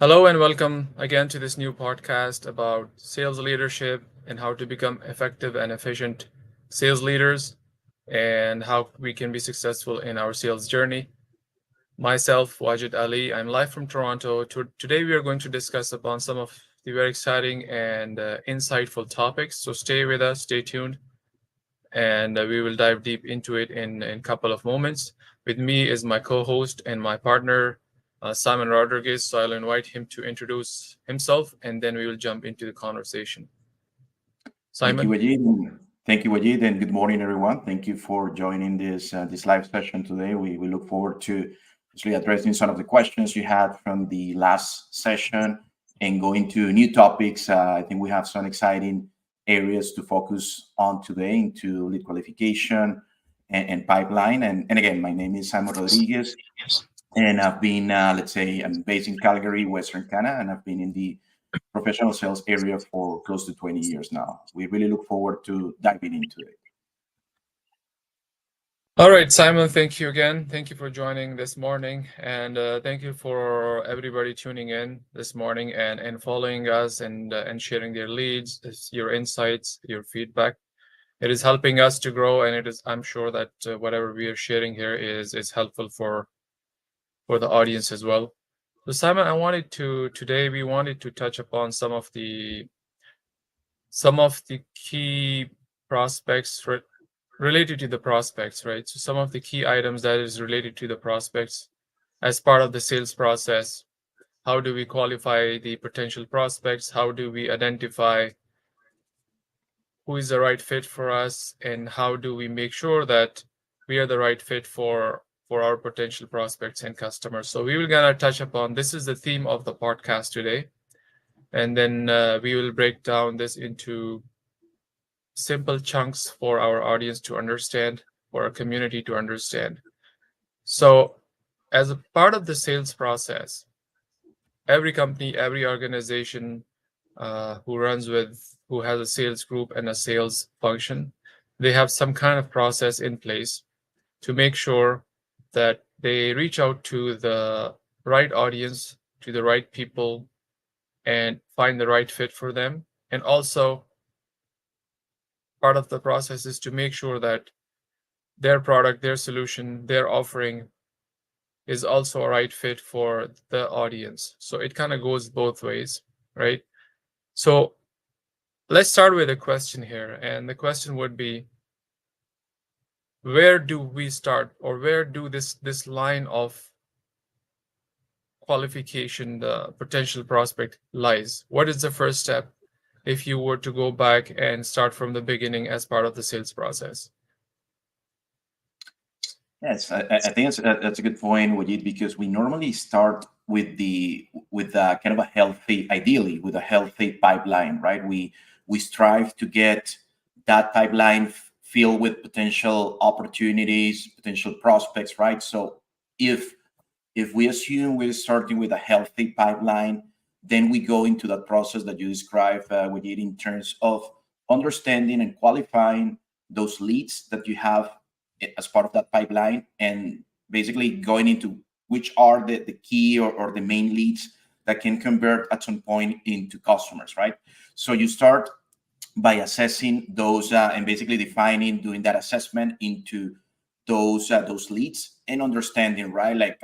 Hello and welcome again to this new podcast about sales leadership and how to become effective and efficient sales leaders and how we can be successful in our sales journey. Myself, Wajid Ali, I'm live from Toronto. Today we are going to discuss upon some of the very exciting and insightful topics. So stay with us, stay tuned, and we will dive deep into it in a couple of moments. With me is my co-host and my partner, Simon Rodriguez. So I'll invite him to introduce himself, and then we will jump into the conversation. Thank you, Simon? Wajid. Thank you, Wajid, and good morning, everyone. Thank you for joining this live session today. We look forward to actually addressing some of the questions you had from the last session and going to new topics. I think we have some exciting areas to focus on today into lead qualification and pipeline. And again, my name is Simon Rodriguez, and I've been, let's say, I'm based in Calgary, Western Canada, and I've been in the professional sales area for close to 20 years now. We really look forward to diving into it. All right, Simon, thank you again. Thank you for joining this morning. And thank you for everybody tuning in this morning and following us and sharing their leads, your insights, your feedback. It is helping us to grow, and I'm sure that whatever we are sharing here is helpful for the audience as well. So Simon, today we wanted to touch upon some of the key prospects related to the prospects, right? So some of the key items that is related to the prospects as part of the sales process. How do we qualify the potential prospects? How do we identify who is the right fit for us, and how do we make sure that we are the right fit for our potential prospects and customers? So we will gonna touch upon this is the theme of the podcast today, and then we will break down this into simple chunks for our audience to understand, for our community to understand. So as a part of the sales process, every company, every organization who has a sales group and a sales function, they have some kind of process in place to make sure that they reach out to the right audience, to the right people, and find the right fit for them. And also, part of the process is to make sure that their product, their solution, their offering is also a right fit for the audience. So it kind of goes both ways, right? So let's start with a question here. And the question would be, where do we start, or where do this line of qualification, the potential prospect, lies? What is the first step if you were to go back and start from the beginning as part of the sales process? Yes, I think that's a good point, Wajid, because we normally start with kind of a healthy, ideally with a healthy pipeline, right? We strive to get that pipeline filled with potential opportunities, potential prospects, right? So if if we assume we're starting with a healthy pipeline, then we go into that process that you described, with it in terms of understanding and qualifying those leads that you have as part of that pipeline, and basically going into which are the key or the main leads that can convert at some point into customers, right? So you start by assessing those, and basically defining, doing that assessment into those leads, and understanding, right, like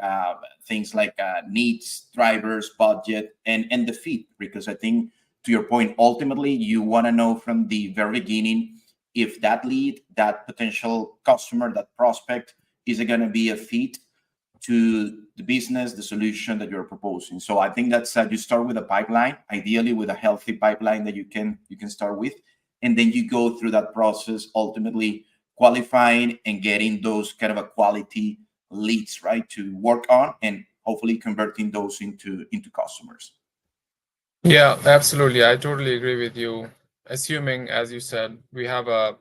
things like needs, drivers, budget, and the fit. Because I think, to your point, ultimately you want to know from the very beginning if that lead, that potential customer, that prospect, is going to be a fit to the business, the solution that you're proposing. So I think that's, you start with a pipeline, ideally with a healthy pipeline that you can start with, and then you go through that process, ultimately qualifying and getting those kind of a quality leads, right, to work on, and hopefully converting those into customers. Yeah, absolutely. I totally agree with you. Assuming, as you said, we have a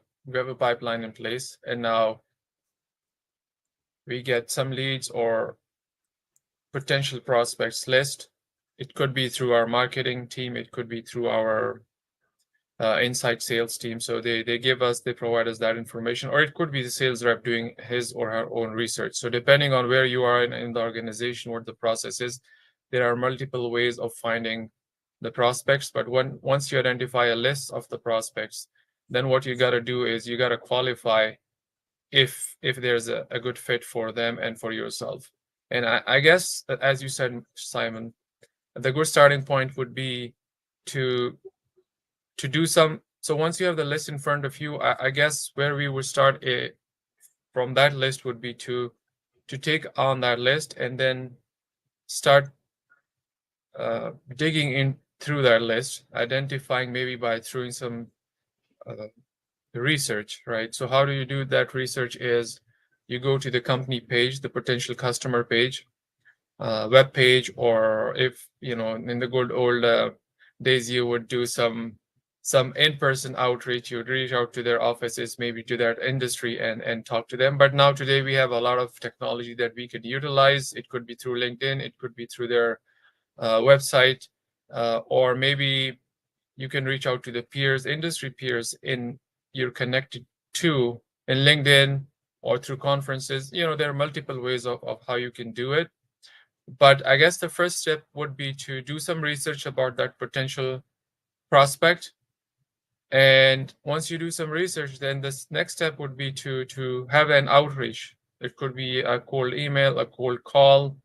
pipeline in place, and now we get some leads or potential prospects list. It could be through our marketing team, it could be through our inside sales team. So they provide us that information, or it could be the sales rep doing his or her own research. So depending on where you are in the organization, what the process is, there are multiple ways of finding the prospects. But once you identify a list of the prospects, then what you got to do is you got to qualify if there's a good fit for them and for yourself. And I guess that, as you said, Simon, the good starting point would be to do some. So once you have the list in front of you, I guess where we would start from that list would be to take on that list and then start digging in through that list, identifying maybe by doing some uh, research, right? So how do you do that research is you go to the company page, the potential customer page, web page, or if in the good old days you would do some in-person outreach. You would reach out to their offices, maybe to their industry, and talk to them. But now today we have a lot of technology that we could utilize. It could be through LinkedIn, it could be through their website, or maybe you can reach out to the peers, industry peers in you're connected to in LinkedIn or through conferences. There are multiple ways of how you can do it. But I guess the first step would be to do some research about that potential prospect. And once you do some research, then this next step would be to have an outreach. It could be a cold email, a cold call,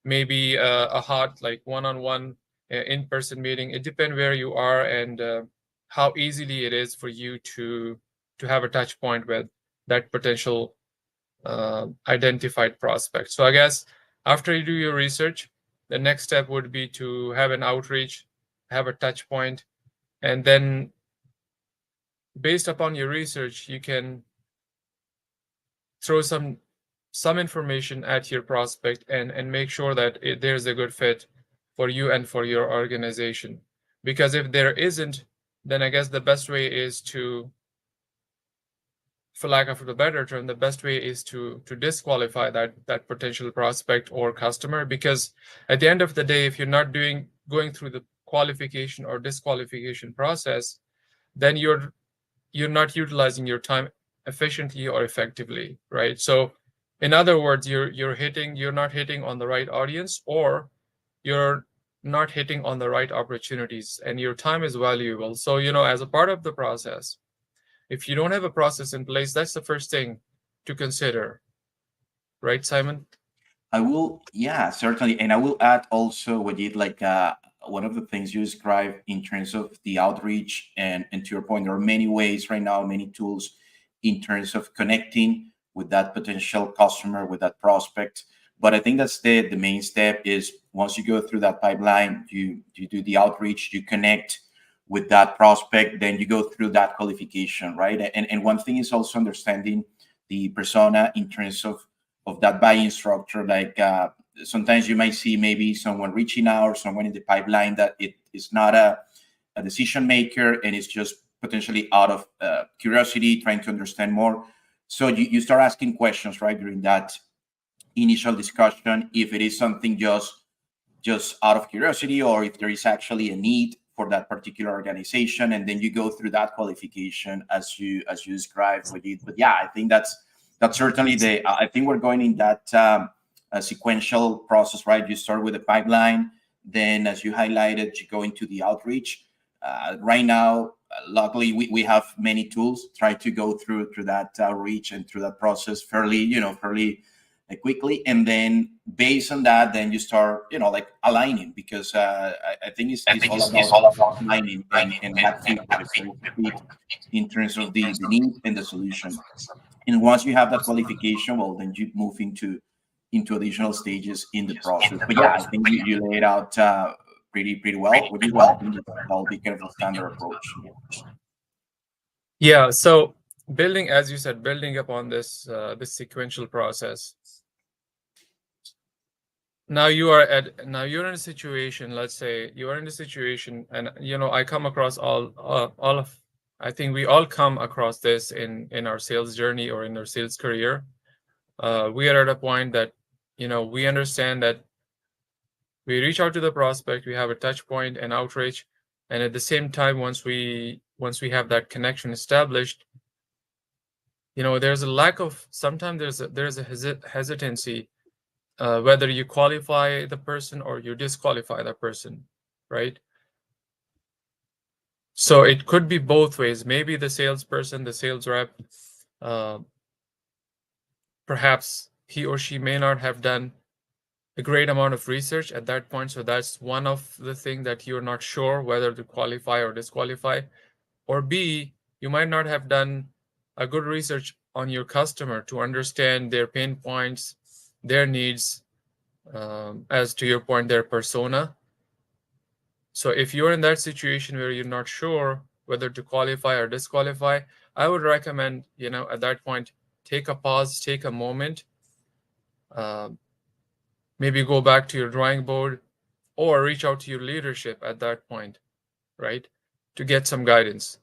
maybe a hot like one-on-one in-person meeting. It depends where you are and how easily it is for you to have a touch point with that potential identified prospect. So I guess after you do your research, the next step would be to have an outreach, have a touch point, and then based upon your research, you can throw some information at your prospect and make sure that there's a good fit for you and for your organization. Because if there isn't, then I guess the best way is to, for lack of a better term, the best way is to disqualify that potential prospect or customer. Because at the end of the day, if you're not going through the qualification or disqualification process, then you're not utilizing your time efficiently or effectively, right? So in other words, you're not hitting on the right audience, or you're not hitting on the right opportunities, and your time is valuable. So as a part of the process, if you don't have a process in place, that's the first thing to consider, right, Simon? I will, yeah, certainly. And I will add also what you like one of the things you described in terms of the outreach, and to your point, there are many ways right now, many tools in terms of connecting with that potential customer, with that prospect. But I think that's the main step is once you go through that pipeline, you do the outreach, you connect with that prospect, then you go through that qualification, right? And one thing is also understanding the persona in terms of that buying structure. Like sometimes you might see maybe someone reaching out or someone in the pipeline that it is not a decision maker and it's just potentially out of curiosity, trying to understand more. So you start asking questions right during that initial discussion if it is something just out of curiosity or if there is actually a need for that particular organization, and then you go through that qualification as you described with it. But yeah, I think that's certainly the I think we're going in that sequential process, right? You start with the pipeline, then as you highlighted, you go into the outreach. Right now, luckily we have many tools try to go through that outreach and through that process fairly quickly, and then based on that, then you start like aligning, because I think it's all about aligning and that fit, the correct fit in terms of the need and the solution. And once you have that qualification, well, then you move into additional stages in the process. But yeah, I think you laid out pretty well. What you I think that'll be kind of a standard approach. Yeah. Yeah. So building, as you said, building upon this sequential process. Now you're in a situation. Let's say you are in a situation, and I come across all of. I think we all come across this in our sales journey or in our sales career. We are at a point that we understand that we reach out to the prospect, we have a touch point and outreach, and at the same time, once we have that connection established, there's a lack of, sometimes there's a hesitancy whether you qualify the person or you disqualify the person, right? So it could be both ways. Maybe the salesperson, the sales rep, uh, perhaps he or she may not have done a great amount of research at that point. So that's one of the thing that you're not sure whether to qualify or disqualify. Or B, you might not have done a good research on your customer to understand their pain points, their needs, as to your point, their persona. So if you're in that situation where you're not sure whether to qualify or disqualify, I would recommend, at that point, take a pause, take a moment, uh, maybe go back to your drawing board or reach out to your leadership at that point, right? To get some guidance.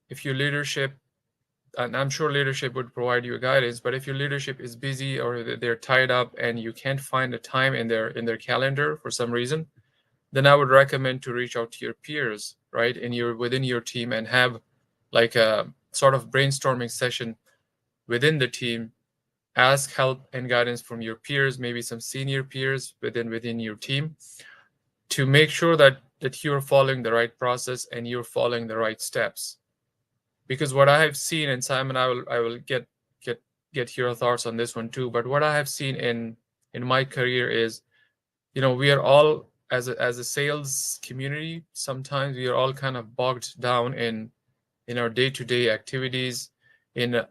If your leadership, and I'm sure leadership would provide you guidance, but if your leadership is busy or they're tied up and you can't find a time in their calendar for some reason, then I would recommend to reach out to your peers, right, within your team and have like a sort of brainstorming session within the team. Ask help and guidance from your peers, maybe some senior peers within your team, to make sure that you're following the right process and you're following the right steps. Because what I have seen, and Simon, I will get get your thoughts on this one too. But what I have seen in my career is, we are all, as a sales community, sometimes we are all kind of bogged down in our day-to-day activities, in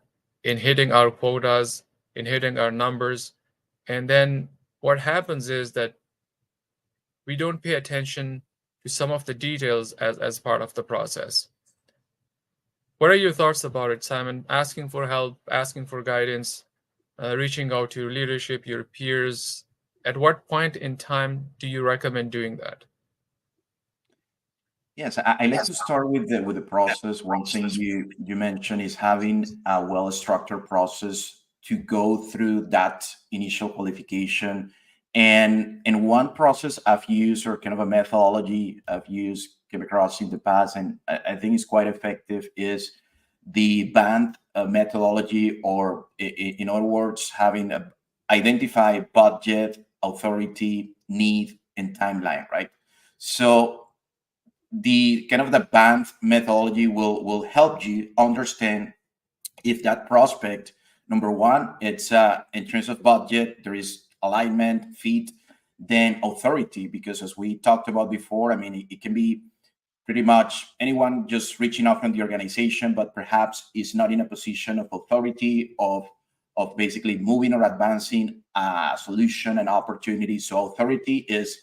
in hitting our quotas, in hitting our numbers. And then what happens is that we don't pay attention to some of the details as part of the process. What are your thoughts about it, Simon? Asking for help, asking for guidance, reaching out to your leadership, your peers. At what point in time do you recommend doing that? Yes, I like to start with the process. One thing you mentioned is having a well structured process to go through that initial qualification. And one process I've used, or kind of a methodology I've used, came across in the past, and I think it's quite effective, is the band methodology, or in other words, having a identify budget, authority, need, and timeline, right? So the kind of the band methodology will help you understand if that prospect, number one, it's in terms of budget, there is alignment, fit, then authority, because as we talked about before, I mean, it can be pretty much anyone just reaching out from the organization, but perhaps is not in a position of authority, of basically moving or advancing a solution and opportunity. So authority is,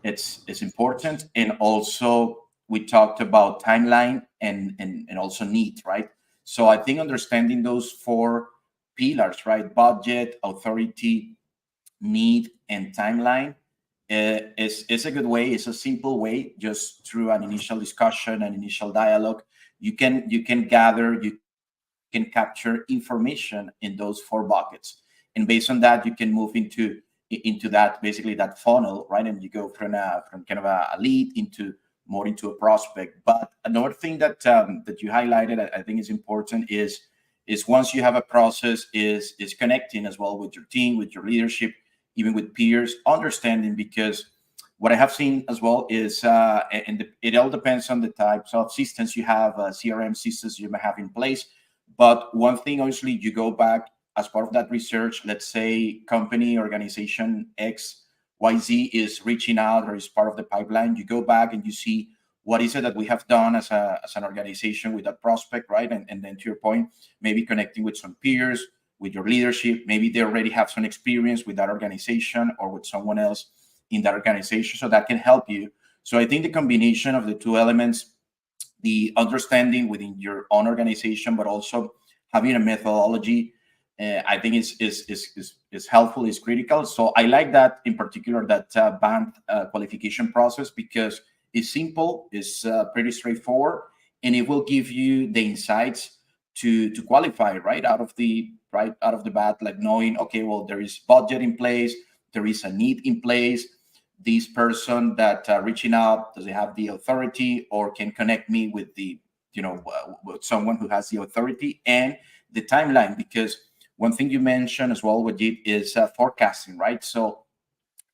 it's important. And also we talked about timeline and also need, right? So I think understanding those four pillars, right? Budget, authority, need, and timeline, is a good way. It's a simple way, just through an initial discussion and initial dialogue. You can gather, you can capture information in those four buckets, and based on that, you can move into that, basically that funnel, right? And you go from kind of a lead into more into a prospect. But another thing that you highlighted, I think is important, is once you have a process, is connecting as well with your team, with your leadership, even with peers, understanding, because what I have seen as well is, it all depends on the types of systems you have, CRM systems you may have in place. But one thing, obviously, you go back as part of that research. Let's say company, organization X, YZ is reaching out or is part of the pipeline. You go back and you see what is it that we have done as an organization with that prospect, right? And then to your point, maybe connecting with some peers, with your leadership. Maybe they already have some experience with that organization or with someone else in that organization, so that can help you. So I think the combination of the two elements, the understanding within your own organization, but also having a methodology, I think is helpful, is critical. So I like that in particular, that band qualification process, because it's simple, it's pretty straightforward, and it will give you the insights to qualify right out of the bat, like knowing, okay, well, there is budget in place, there is a need in place. This person that reaching out, does it have the authority, or can connect me with the with someone who has the authority, and the timeline, because One thing you mentioned as well, Wajid, is forecasting, right? So,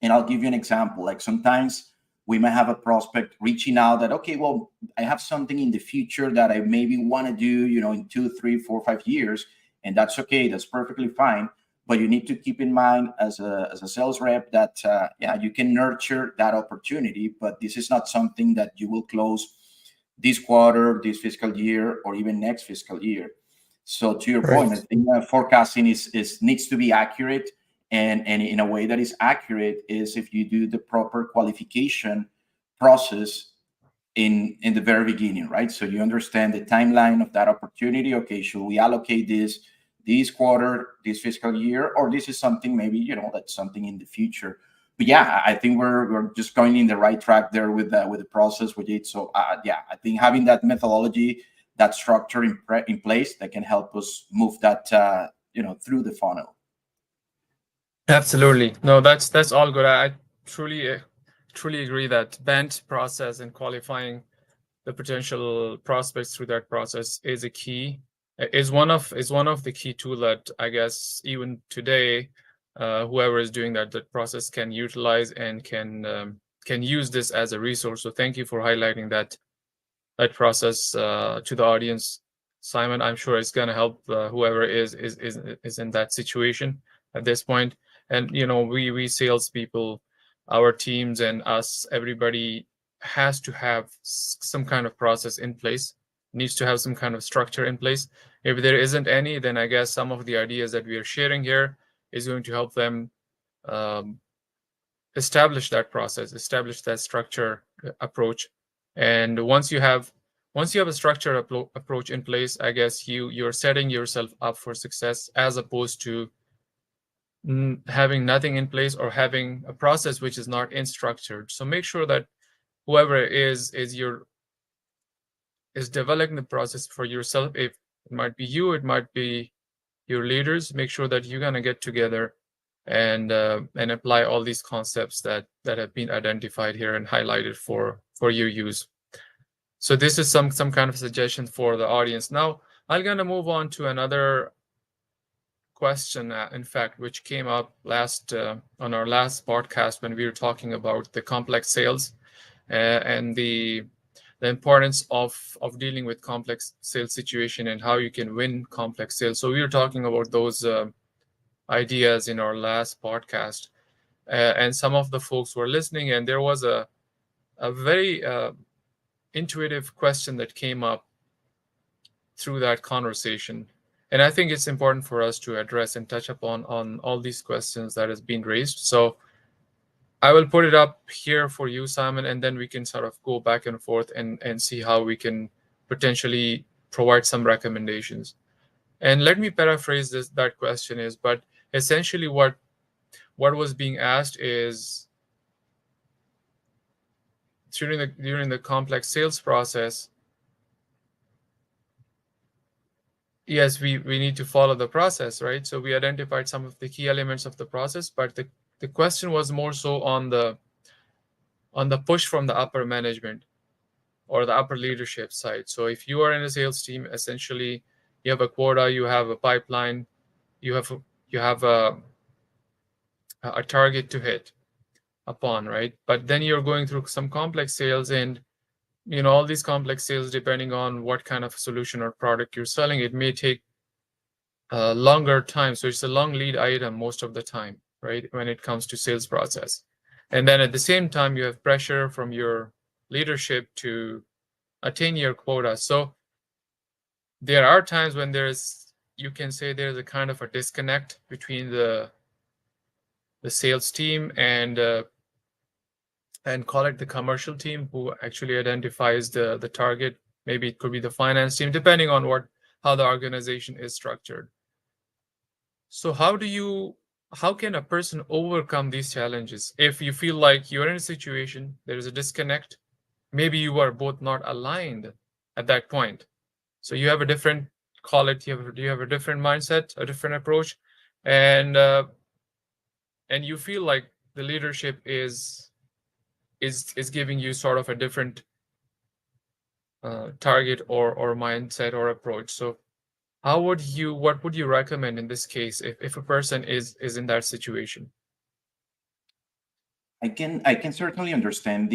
and I'll give you an example. Like sometimes we might have a prospect reaching out that, okay, well, I have something in the future that I maybe want to do, in 2, 3, 4, 5 years, and that's okay. That's perfectly fine. But you need to keep in mind as a sales rep that, yeah, you can nurture that opportunity, but this is not something that you will close this quarter, this fiscal year, or even next fiscal year. So to your point, I Right. think forecasting is needs to be accurate, and in a way that is accurate is if you do the proper qualification process in the very beginning, right? So you understand the timeline of that opportunity. Okay, should we allocate this quarter, this fiscal year, or this is something maybe that's something in the future. But yeah, I think we're just going in the right track there with the process with it. So yeah, I think having that methodology, that structure in place, that can help us move that through the funnel. Absolutely. No, that's all good. I truly agree that bent process and qualifying the potential prospects through that process is a key, is one of the key tool that I guess even today, whoever is doing that process can utilize and can use this as a resource. So thank you for highlighting that process to the audience, Simon. I'm sure it's going to help whoever is in that situation at this point. And we salespeople, our teams and us, everybody has to have some kind of process in place, needs to have some kind of structure in place. If there isn't any, then I guess some of the ideas that we are sharing here is going to help them um, establish that process, establish that structure approach. And once you have a structure approach in place, I guess you're setting yourself up for success, as opposed to having nothing in place or having a process which is not in structured. So make sure that whoever is developing the process for yourself, if it might be you, it might be your leaders, make sure that you're going to get together and apply all these concepts that have been identified here and highlighted for your use. So this is some kind of suggestion for the audience. Now I'm going to move on to another question, in fact, which came up on our last podcast when we were talking about the complex sales and the importance of dealing with complex sales situation and how you can win complex sales. So we were talking about those ideas in our last podcast, and some of the folks were listening, and there was a very intuitive question that came up through that conversation. And I think it's important for us to address and touch upon on all these questions that has been raised. So I will put it up here for you, Simon, and then we can sort of go back and forth and see how we can potentially provide some recommendations. And let me paraphrase that question is, but essentially what was being asked is, during the complex sales process, yes, we need to follow the process, right? So we identified some of the key elements of the process, but the question was more so on the push from the upper management or the upper leadership side. So if you are in a sales team, essentially you have a quota, you have a pipeline, you have a target to hit upon, right? But then you're going through some complex sales, and all these complex sales, depending on what kind of solution or product you're selling, it may take a longer time. So it's a long lead item most of the time, right, when it comes to sales process. And then at the same time, you have pressure from your leadership to attain your quota. So there are times when you can say there's a kind of a disconnect between the sales team and call it the commercial team, who actually identifies the target. Maybe it could be the finance team, depending on how the organization is structured. So how can a person overcome these challenges if you feel like you're in a situation, there is a disconnect, maybe you are both not aligned at that point. So you have a different, call it, you have a different mindset, a different approach, and and you feel like the leadership is giving you sort of a different target or mindset or approach. So what would you recommend in this case if a person is in that situation? I can certainly understand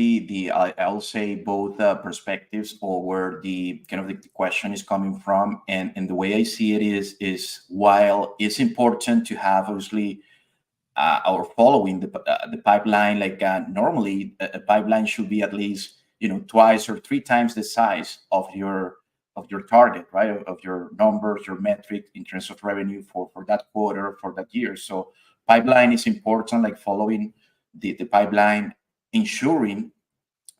I'll say both perspectives or where the kind of the question is coming from, and the way I see it is while it's important to have obviously or following the pipeline, like normally a pipeline should be at least twice or three times the size of your target, right, of your numbers, your metric in terms of revenue for that quarter, for that year. So pipeline is important, like following the pipeline, ensuring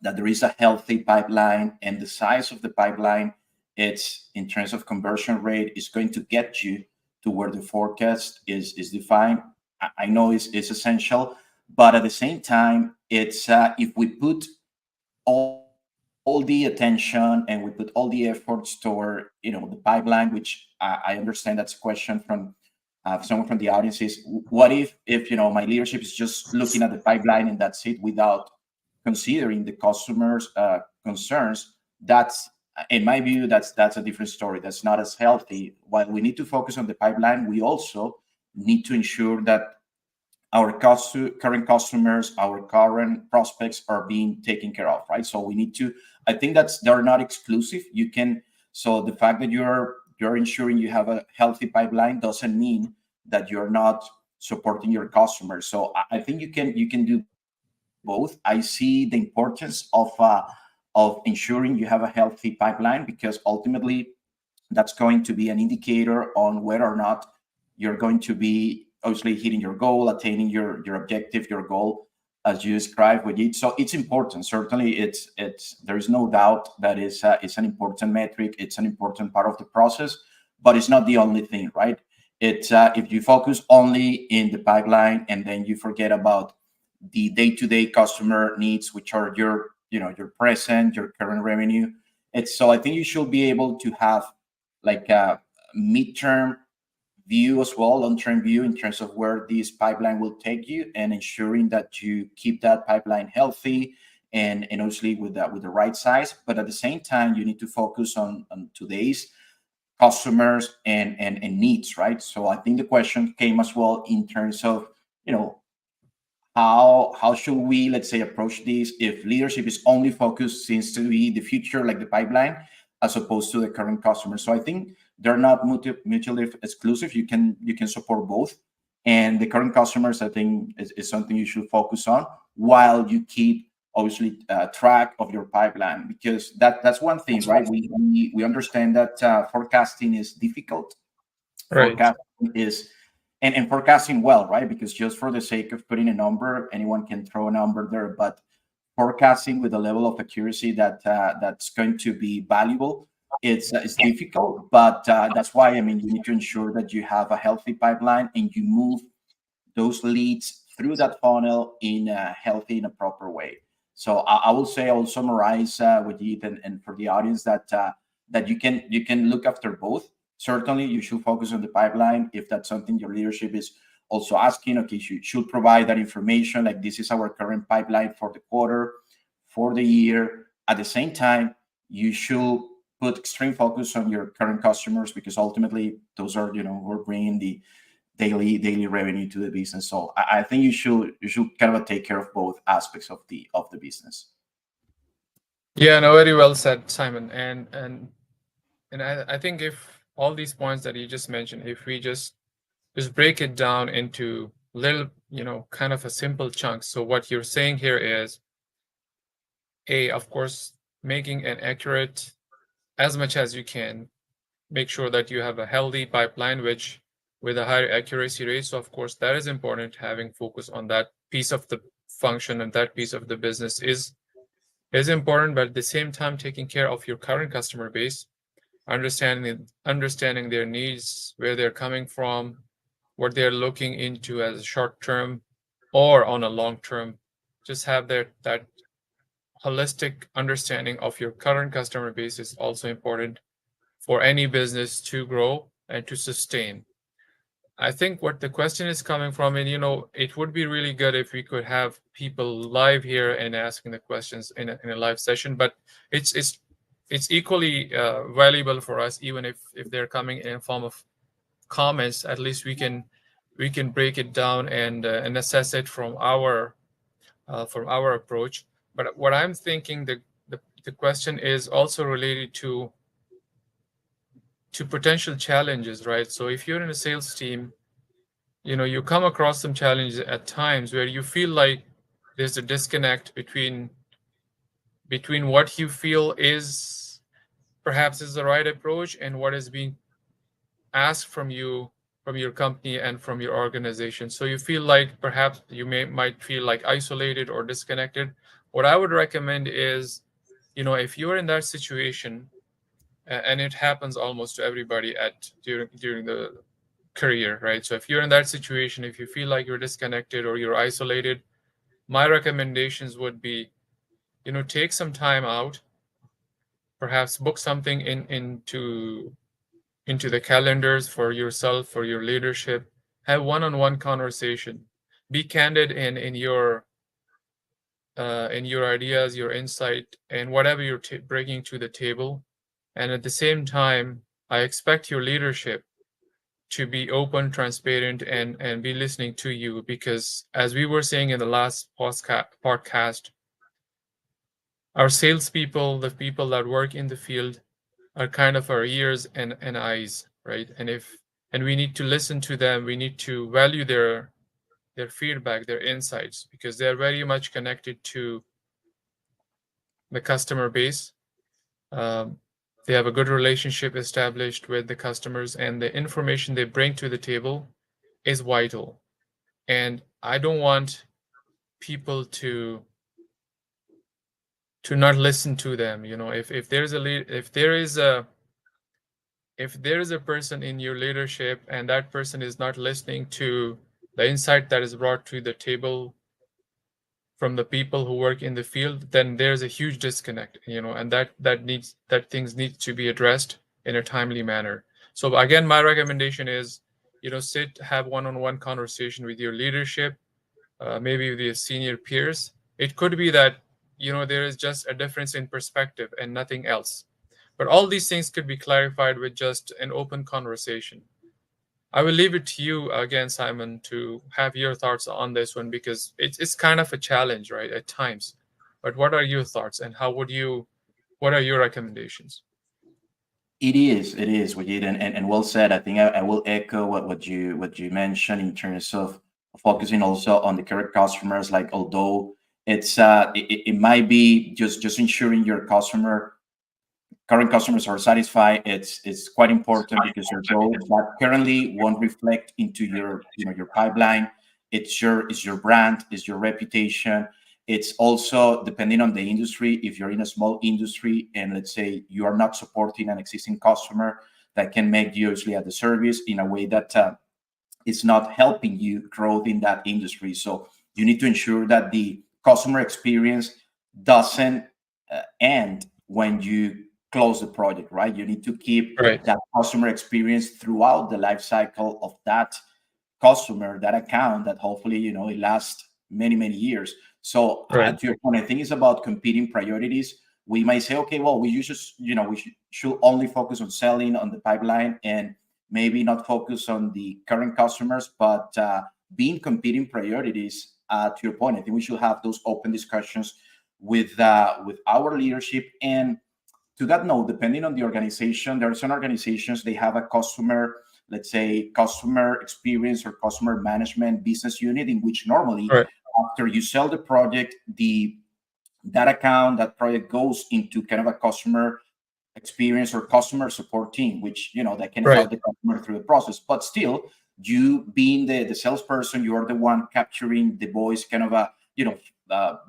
that there is a healthy pipeline, and the size of the pipeline, it's in terms of conversion rate, is going to get you to where the forecast is defined. I know it's essential, but at the same time, it's if we put all the attention and we put all the efforts toward the pipeline, which I understand that's a question from someone from the audience, is what if my leadership is just looking at the pipeline and that's it without considering the customers concerns. That's, in my view, that's a different story. That's not as healthy. While we need to focus on the pipeline, we also need to ensure that our current customers, our current prospects are being taken care of, right? So we need to. I think that's they're not exclusive. You can. So the fact that you're ensuring you have a healthy pipeline doesn't mean that you're not supporting your customers. So I think you can do both. I see the importance of ensuring you have a healthy pipeline, because ultimately that's going to be an indicator on whether or not you're going to be obviously hitting your goal, attaining your objective, your goal, as you described with it. So it's important. Certainly, it's there is no doubt that it's an important metric. It's an important part of the process, but it's not the only thing, right? It's if you focus only in the pipeline and then you forget about the day-to-day customer needs, which are your present, your current revenue. It's so I think you should be able to have like a midterm view as well, long-term view in terms of where this pipeline will take you, and ensuring that you keep that pipeline healthy and obviously with the right size. But at the same time, you need to focus on today's customers and needs, right? So I think the question came as well in terms of you know how should we, let's say, approach this if leadership is only focused seems to be the future, like the pipeline, as opposed to the current customer. So I think they're not mutually exclusive. You can support both, and the current customers, I think, is something you should focus on while you keep obviously track of your pipeline, because that's one thing, right? We understand that forecasting is difficult. Right. Forecasting is and forecasting well, right? Because just for the sake of putting a number, anyone can throw a number there, but forecasting with a level of accuracy that's going to be valuable, it's difficult. But that's why, I mean, you need to ensure that you have a healthy pipeline and you move those leads through that funnel in a healthy, in a proper way. So I will say, I will summarize with you and for the audience that you can look after both. Certainly, you should focus on the pipeline if that's something your leadership is also asking. Okay, you should provide that information. Like, this is our current pipeline for the quarter, for the year. At the same time, you should put extreme focus on your current customers, because ultimately those are we're bringing the daily revenue to the business. So I think you should kind of take care of both aspects of the business. Yeah, no, very well said, Simon. And I think if all these points that you just mentioned, if we just break it down into little, kind of a simple chunk. So what you're saying here is, of course, making an accurate, as much as you can, make sure that you have a healthy pipeline, which with a higher accuracy rate. So of course, that is important. Having focus on that piece of the function and that piece of the business is important, but at the same time, taking care of your current customer base, understanding their needs, where they're coming from, what they're looking into as a short term or on a long term. Just have that holistic understanding of your current customer base is also important for any business to grow and to sustain. I think what the question is coming from, and it would be really good if we could have people live here and asking the questions in a live session, but it's it's equally valuable for us, even if they're coming in form of comments. At least we can break it down and assess it from our approach. But what I'm thinking, the question is also related to potential challenges, right? So if you're in a sales team, you come across some challenges at times where you feel like there's a disconnect between what you feel is perhaps is the right approach and what is being asked from you, from your company and from your organization. So you feel like perhaps you might feel like isolated or disconnected. What I would recommend is, if you're in that situation, and it happens almost to everybody at during the career, right? So if you're in that situation, if you feel like you're disconnected or you're isolated, my recommendations would be, take some time out, perhaps book something into the calendars for yourself, for your leadership. Have one-on-one conversation. Be candid in your ideas, your insight, and whatever you're bringing to the table. And at the same time, I expect your leadership to be open, transparent, and be listening to you, because as we were saying in the last podcast, our salespeople, the people that work in the field, are kind of our ears and eyes, right? And we need to listen to them. We need to value their feedback, their insights, because they're very much connected to the customer base. Um, they have a good relationship established with the customers, and the information they bring to the table is vital. And I don't want people to not listen to them. If there's a lead, if there is a person in your leadership and that person is not listening to the insight that is brought to the table from the people who work in the field, then there's a huge disconnect, and that things need to be addressed in a timely manner. So again, my recommendation is, have one-on-one conversation with your leadership, maybe with your senior peers. It could be that there is just a difference in perspective and nothing else. But all these things could be clarified with just an open conversation. I will leave it to you again, Simon, to have your thoughts on this one, because it's kind of a challenge, right, at times. But what are your thoughts, and what are your recommendations? It is, Wajid, and well said. I think I will echo what you mentioned in terms of focusing also on the current customers. Like, although it might be just ensuring your current customers are satisfied, it's quite important because your growth that currently won't reflect into your pipeline. It's your brand, it's your reputation. It's also depending on the industry. If you're in a small industry and let's say you are not supporting an existing customer, that can make you usually at the service in a way that it's not helping you grow in that industry. So you need to ensure that the customer experience doesn't end when you close the project, right? You need to keep Right, that customer experience throughout the life cycle of that customer, that account, that hopefully it lasts many years. So right, to your point, I think it's about competing priorities. We might say, okay, well, we should only focus on selling on the pipeline and maybe not focus on the current customers, but being competing priorities. To your point, I think we should have those open discussions with our leadership. And to that note, depending on the organization, there are some organizations, they have a customer, let's say customer experience or customer management business unit, in which normally right, after you sell the project, the that account, that project goes into kind of a customer experience or customer support team, which that can right, help the customer through the process. But still, you being the salesperson, you are the one capturing the voice, kind of a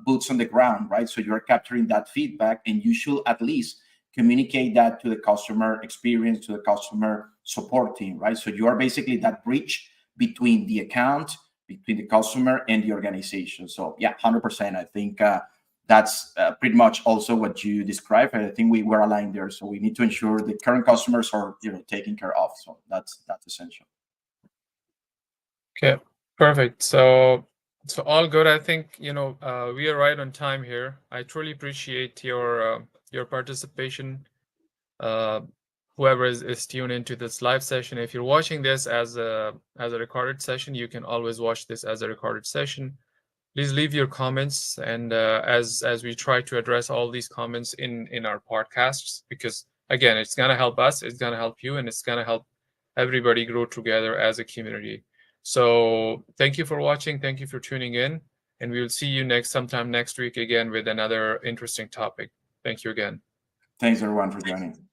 boots on the ground, right? So you're capturing that feedback, and you should at least communicate that to the customer experience, to the customer support team, right? So you are basically that bridge between the account, between the customer and the organization. So yeah, 100%. I think that's pretty much also what you described. And I think we were aligned there. So we need to ensure the current customers are taken care of. So that's essential. okay, perfect. So all good. I think we are right on time here. I truly appreciate your participation uh, whoever is tuned into this live session. If you're watching this as a recorded session, you can always watch this as a recorded session. Please leave your comments, and as we try to address all these comments in our podcasts, because again, it's gonna help us, it's gonna help you, and it's gonna help everybody grow together as a community. So thank you for watching, thank you for tuning in, and we will see you sometime next week again with another interesting topic. Thank you again. Thanks everyone for joining.